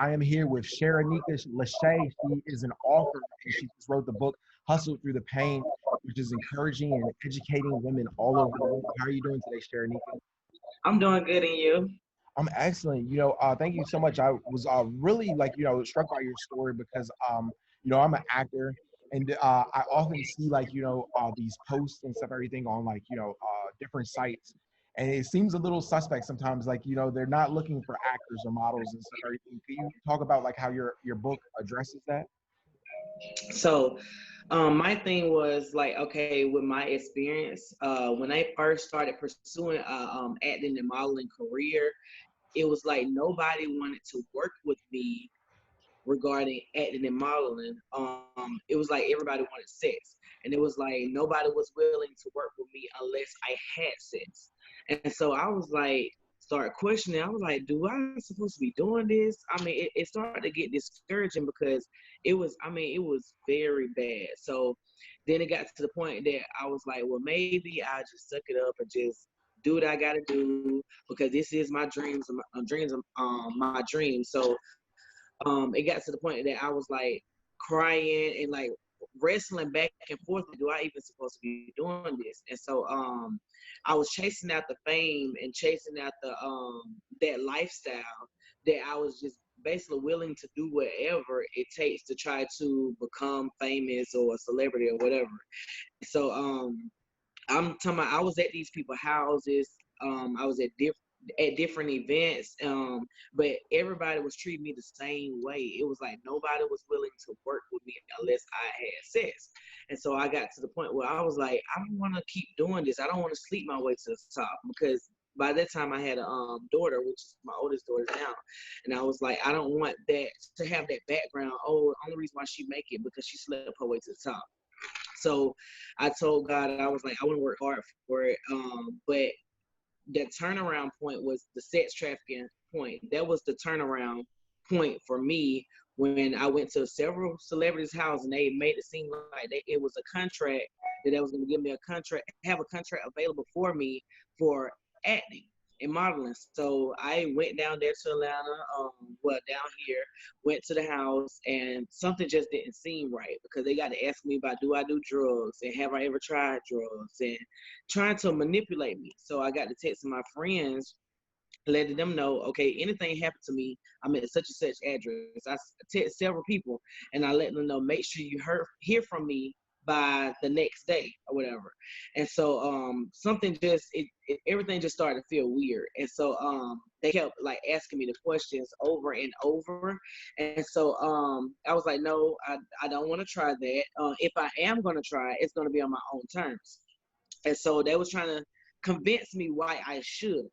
I am here with Sharenika Lashay. She is an author and she just wrote the book Hustle Through the Pain, which is encouraging and educating women all over the world. How are you doing today, Sharenika? I'm doing good, and you? I'm excellent. Thank you so much. I was really struck by your story because I'm an actor and I often see these posts and stuff, everything on different sites. And it seems a little suspect sometimes, they're not looking for actors or models and stuff, everything. Can you talk about how your book addresses that? So, my thing was like, okay, with my experience, when I first started pursuing acting and modeling career, it was like nobody wanted to work with me regarding acting and modeling. It was like everybody wanted sex, and it was like nobody was willing to work with me unless I had sex. And so I was like, start questioning. I was like, do I supposed to be doing this? I mean, it started to get discouraging because it was very bad. So then it got to the point that I was like, well, maybe I just suck it up and just do what I gotta do because this is my dreams, my dreams. So it got to the point that I was like crying and like wrestling back and forth. Like, do I even supposed to be doing this? And so I was chasing out the fame and chasing out the that lifestyle that I was just basically willing to do whatever it takes to try to become famous or a celebrity or whatever. So I'm talking about I was at these people's houses. I was at different events, but everybody was treating me the same way. It was like nobody was willing to work with me unless I had sex. And so I got to the point where I was like, I don't want to keep doing this. I don't want to sleep my way to the top because by that time I had a daughter, which is my oldest daughter now, and I was like, I don't want that to have that background. Oh, the only reason why she make it because she slept her way to the top. So I told God, I was like, I want to work hard for it. But that turnaround point was the sex trafficking point. That was the turnaround point for me when I went to several celebrities' houses and they made it seem like it was a contract that they was going to give me have a contract available for me for acting and modeling. So I went down there to Atlanta, down here, went to the house, and something just didn't seem right because they got to ask me about do I do drugs and have I ever tried drugs and trying to manipulate me. So I got to text my friends, letting them know, okay, anything happened to me, I'm at such and such address. I text several people and I let them know, make sure you hear from me by the next day or whatever. And so something just everything just started to feel weird. And so they kept like asking me the questions over and over. And so I was like, no, I don't want to try that. If I am going to try, it's going to be on my own terms. And so they was trying to convince me why I should.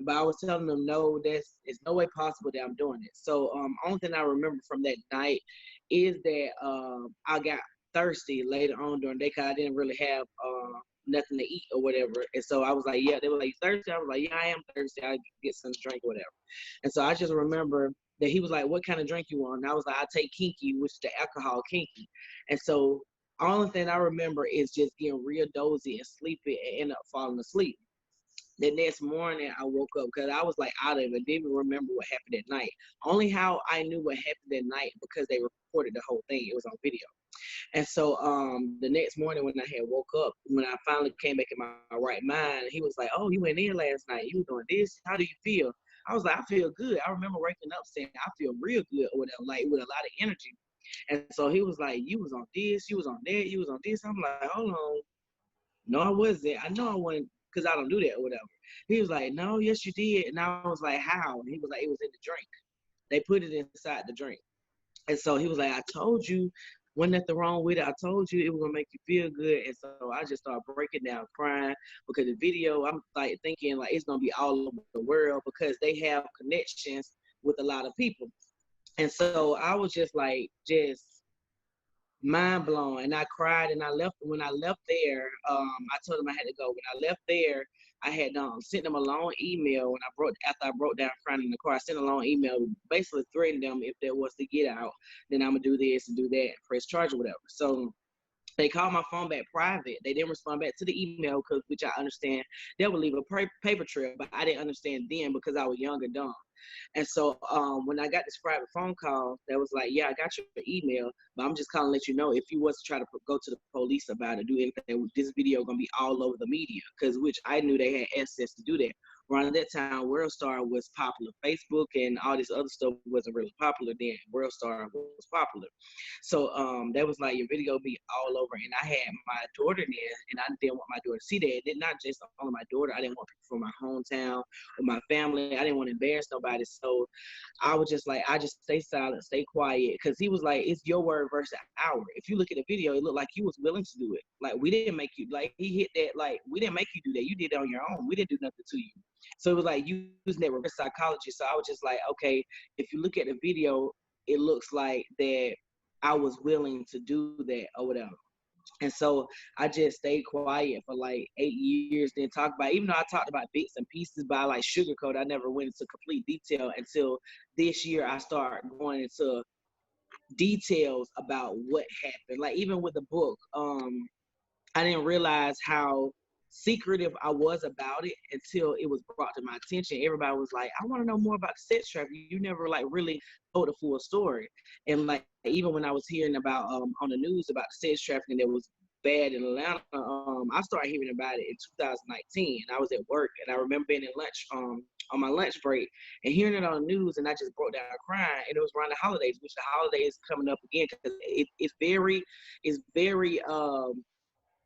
But I was telling them, no, it's no way possible that I'm doing it. So only thing I remember from that night is that I got thirsty later on during the day because I didn't really have nothing to eat or whatever. And so I was like, yeah, they were like, thirsty? I was like, yeah, I am thirsty. I get some drink or whatever. And so I just remember that he was like, what kind of drink you want? And I was like, I take Kinky, which is the alcohol Kinky. And so only thing I remember is just getting real dozy and sleepy and end up falling asleep. The next morning, I woke up because I was like out of it. Didn't even remember what happened at night. Only how I knew what happened at night because they recorded the whole thing. It was on video. And so the next morning when I had woke up, when I finally came back in my right mind, he was like, oh, you went in last night. You were doing this. How do you feel? I was like, I feel good. I remember waking up saying, I feel real good or whatever, like with a lot of energy. And so he was like, you was on this, you was on that, you was on this. I'm like, hold on. No, I wasn't. I know I wasn't because I don't do that or whatever. He was like, no, yes, you did. And I was like, how? And he was like, it was in the drink. They put it inside the drink. And so he was like, I told you, wasn't nothing wrong with it. I told you it was going to make you feel good. And so I just started breaking down crying because the video, I'm like thinking like it's going to be all over the world because they have connections with a lot of people. And so I was just like, just mind blown, and I cried and I left. When I left there, I told them I had to go. When I left there, I had sent them a long email. When after I broke down crying in the car, I sent a long email basically threatening them if there was to get out, then I'm gonna do this and do that and press charge or whatever. So they called my phone back private. They didn't respond back to the email because, which I understand, they would leave a paper trail, but I didn't understand then because I was young and dumb. And so when I got this private phone call that was like, yeah, I got your email, but I'm just calling to let you know if you was to try to go to the police about it, do anything, this video gonna be all over the media, because which I knew they had access to do that. Around that time, WorldStar was popular. Facebook and all this other stuff wasn't really popular then. WorldStar was popular. So that was like, your video be all over. And I had my daughter there, and I didn't want my daughter to see that. It did not just only my daughter. I didn't want people from my hometown or my family. I didn't want to embarrass nobody. So I was just like, I just stay silent, stay quiet. Because he was like, it's your word versus ours. If you look at the video, it looked like you was willing to do it. Like, we didn't make you, like, he hit that, like, we didn't make you do that. You did it on your own. We didn't do nothing to you. So it was like using that reverse psychology. So I was just like, okay, if you look at the video, it looks like that I was willing to do that or whatever. And so I just stayed quiet for like 8 years, didn't talk about it. Even though I talked about bits and pieces, but I like sugarcoat, I never went into complete detail until this year I started going into details about what happened. Like even with the book, I didn't realize how secretive I was about it until it was brought to my attention. Everybody was like, I want to know more about the sex trafficking. You never like really told the full story. And like even when I was hearing about on the news about the sex trafficking that was bad in Atlanta, I started hearing about it in 2019. I was at work and I remember being in lunch on my lunch break and hearing it on the news, and I just broke down crying. And it was around the holidays, which the holidays coming up again because it's very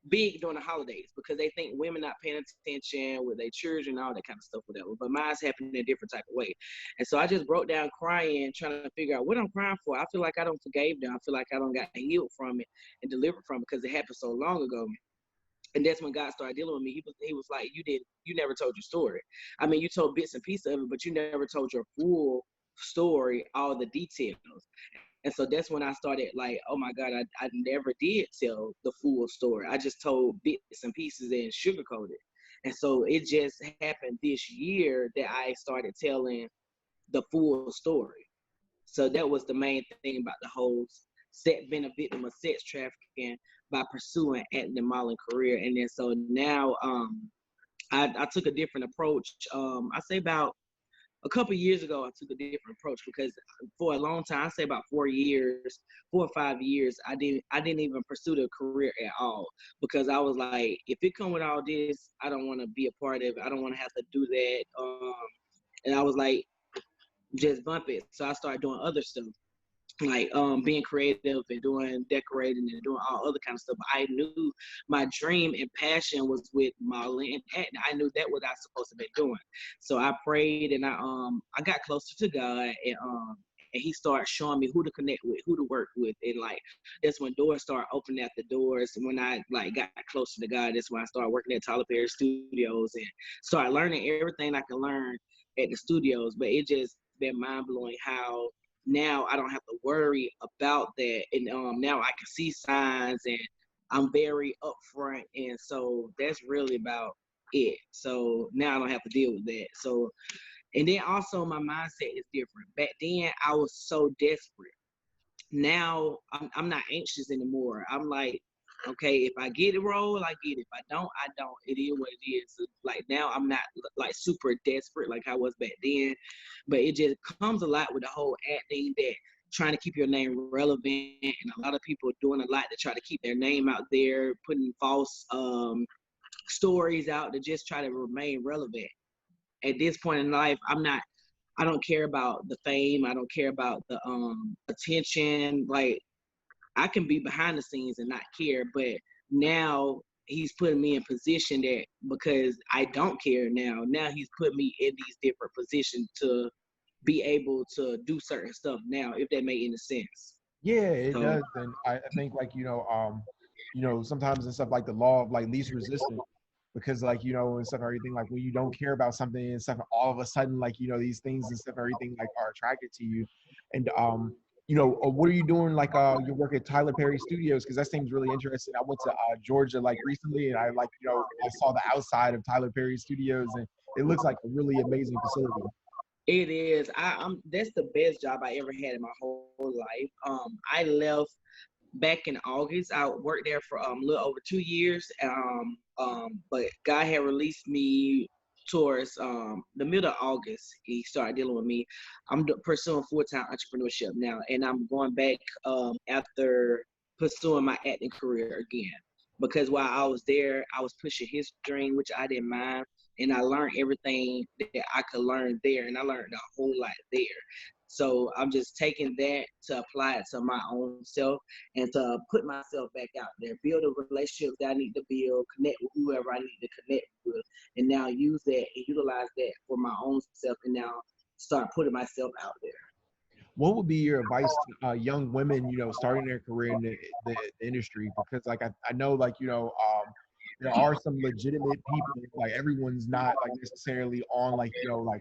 big during the holidays because they think women not paying attention with their children, all that kind of stuff, whatever. But mine's happening in a different type of way. And so I just broke down crying, trying to figure out what I'm crying for. I feel like I don't forgave them. I feel like I don't got healed from it and delivered from it because it happened so long ago. And that's when God started dealing with me. He was like, you never told your story. I mean, you told bits and pieces of it, but you never told your full story, all the details. And so that's when I started like, oh my God, I never did tell the full story. I just told bits and pieces and sugarcoated. And so it just happened this year that I started telling the full story. So that was the main thing about the whole being a victim of sex trafficking by pursuing acting and modeling career. And then so now I took a different approach. I say about a couple of years ago, I took a different approach because for a long time, I say about 4 years, 4 or 5 years, I didn't even pursue the career at all because I was like, if it come with all this, I don't want to be a part of it. I don't want to have to do that. And I was like, just bump it. So I started doing other stuff like being creative and doing decorating and doing all other kind of stuff. But I knew my dream and passion was with modeling and acting. I knew that what I was supposed to be doing. So I prayed and I got closer to God and he started showing me who to connect with, who to work with. And like that's when doors started opening at the doors. And when I like got closer to God, that's when I started working at Tyler Perry Studios and started learning everything I could learn at the studios. But it just been mind blowing how now I don't have to worry about that, and now I can see signs, and I'm very upfront, and so that's really about it. So now I don't have to deal with that. So, and then also my mindset is different. Back then I was so desperate. Now I'm not anxious anymore. I'm like, okay, if I get a role, I get it. If I don't, I don't. It is what it is. So, like now, I'm not like super desperate like I was back then, but it just comes a lot with the whole acting that trying to keep your name relevant, and a lot of people are doing a lot to try to keep their name out there, putting false stories out to just try to remain relevant. At this point in life, I'm not. I don't care about the fame. I don't care about the attention. Like I can be behind the scenes and not care, but now he's putting me in position that because I don't care now he's put me in these different positions to be able to do certain stuff now, if that made any sense. Yeah, it So does. And I think like, sometimes and stuff like the law of like least resistance, because like, and stuff, everything, like when you don't care about something and stuff, all of a sudden, like, these things and stuff, everything like are attracted to you. And, what are you doing? Like, your work at Tyler Perry Studios? Cause that seems really interesting. I went to Georgia like recently and I like, I saw the outside of Tyler Perry Studios and it looks like a really amazing facility. it is. I'm that's the best job I ever had in my whole life. I left back in August. I worked there for a little over 2 years. But God had released me towards the middle of August, he started dealing with me. I'm pursuing full-time entrepreneurship now, and I'm going back after pursuing my acting career again. Because while I was there, I was pushing his dream, which I didn't mind, and I learned everything that I could learn there, and I learned a whole lot there. So I'm just taking that to apply it to my own self and to put myself back out there, build a relationship that I need to build, connect with whoever I need to connect with, and now use that and utilize that for my own self, and now start putting myself out there. What would be your advice to young women, starting their career in the industry? Because like I know like there are some legitimate people. Like everyone's not like necessarily on like like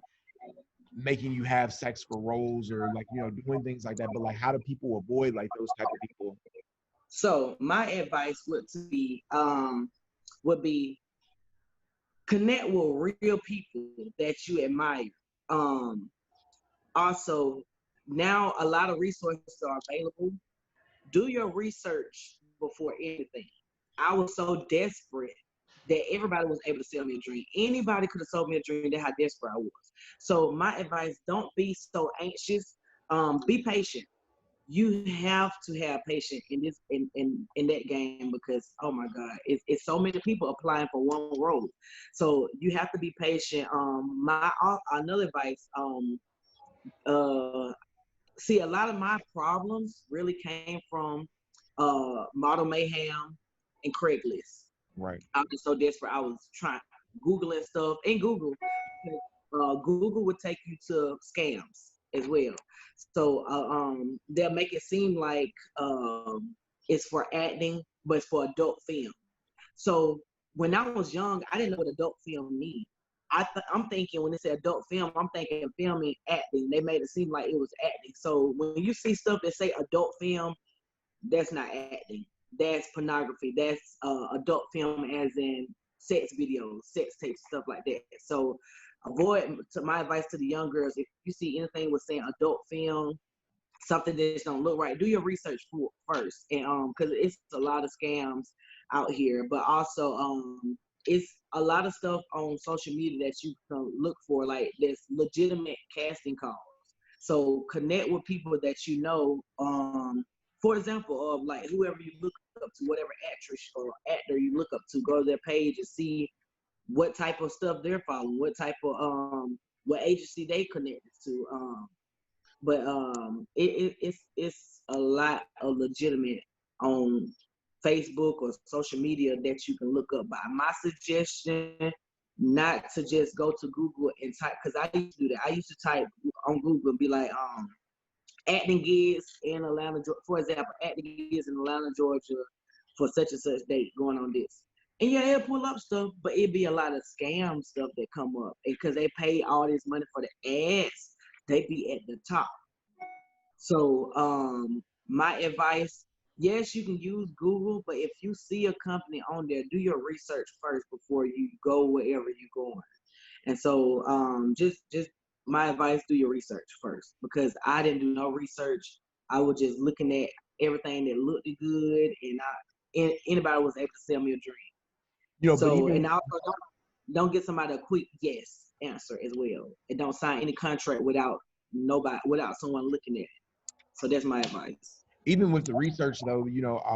making you have sex for roles or like doing things like that. But like how do people avoid like those type of people? So my advice would be connect with real people that you admire. Um, Also, now a lot of resources are available. Do your research before anything. I was so desperate that everybody was able to sell me a dream. Anybody could have sold me a dream. That how desperate I was. So my advice: don't be so anxious. Be patient. You have to have patience in that game, because oh my God, it's so many people applying for one role. So you have to be patient. My another advice. Uh, See, a lot of my problems really came from Model Mayhem and Craigslist. Right. I was so desperate. I was trying Googling stuff, and Google would take you to scams as well. So they'll make it seem like it's for acting, but it's for adult film. So when I was young, I didn't know what adult film means. I'm thinking when they say adult film, I'm thinking filming, acting. They made it seem like it was acting. So when you see stuff that say adult film, that's not acting. That's pornography. That's adult film, as in sex videos, sex tapes, stuff like that. So avoid. To my advice to the young girls: if you see anything with saying adult film, something that just don't look right, do your research first, and because it's a lot of scams out here, but also it's a lot of stuff on social media that you can look for, like there's legitimate casting calls. So connect with people that you know. For example, of like whoever you look up to, whatever actress or actor you look up to, go to their page and see what type of stuff they're following, what type of what agency they connected to. But it's a lot of legitimate on Facebook or social media that you can look up by. My suggestion, not to just go to Google and type, because I used to do that. I used to type on Google and be like, acting gigs in Atlanta, for example, acting gigs in Atlanta, Georgia, for such and such date going on this. And yeah, it'll pull up stuff, but it'd be a lot of scam stuff that come up because they pay all this money for the ads. They be at the top. So my advice, yes, you can use Google, but if you see a company on there, do your research first before you go wherever you're going. And so just my advice, do your research first, because I didn't do no research. I was just looking at everything that looked good, and anybody was able to sell me a dream. But So, and even also don't get somebody a quick yes answer as well. And don't sign any contract without someone looking at it. So that's my advice. even with the research though,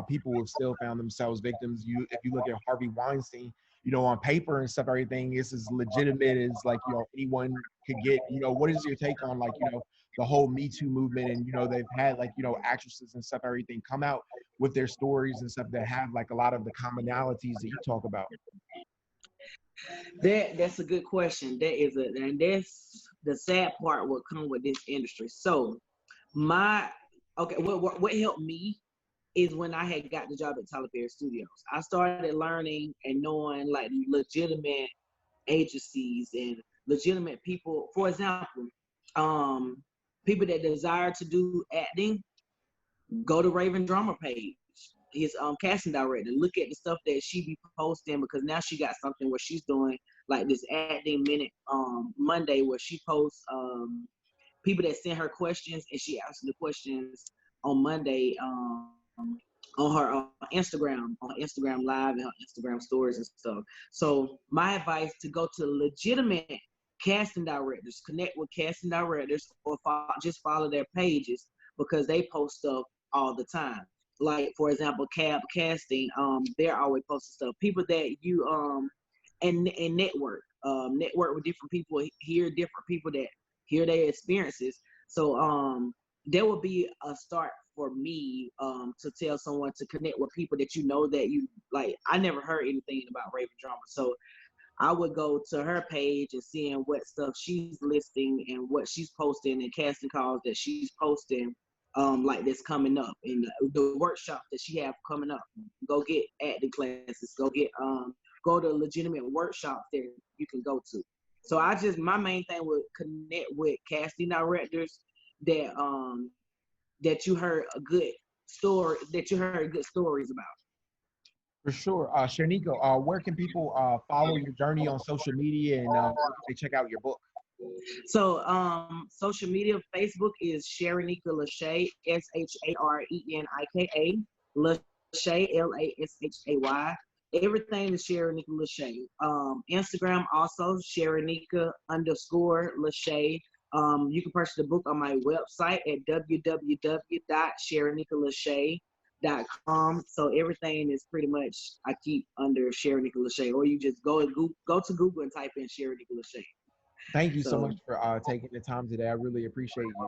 people have still found themselves victims. If you look at Harvey Weinstein, on paper and stuff, everything is as legitimate as like, anyone could get. What is your take on like, the whole Me Too movement? And, they've had like, actresses and stuff, everything come out with their stories and stuff that have like a lot of the commonalities that you talk about. That's a good question. And that's the sad part what come with this industry. So my okay, what helped me is when I had got the job at Tyler Perry Studios. I started learning and knowing like legitimate agencies and legitimate people. For example, um, people that desire to do acting, go to Raven Drummer page, his casting director. Look at the stuff that she be posting, because now she got something where she's doing like this acting minute Monday, where she posts people that send her questions and she answers the questions on Monday. on her on Instagram Live and her Instagram stories and stuff. So my advice to go to legitimate casting directors, connect with casting directors, or just follow their pages because they post stuff all the time. Like for example, Cab Casting, they're always posting stuff. People that you and network with different people, hear different people that hear their experiences. So there will be a start for me to tell someone to connect with people that you know that you like. I never heard anything about Raven Drama, so I would go to her page and seeing what stuff she's listing and what she's posting and casting calls that she's posting, like that's coming up and the workshop that she have coming up. Go get acting classes. Go to legitimate workshops that you can go to. So my main thing would connect with casting directors that that you heard a good good stories about. For sure. Sharenika, where can people follow your journey on social media, and where can they check out your book? So social media, Facebook is Sharenika Lashay, Sharenika, Lashay, Lashay. Everything is Sharenika Lashay. Instagram also Sharenika_Lashay. You can purchase the book on my website at www.sharenikalashay.com. So everything is pretty much I keep under Sharenika Lashay, or you just go to Google and type in Sharenika Lashay. Thank you so So much for taking the time today. I really appreciate you.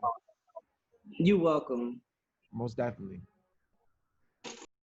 you're welcome. Most definitely.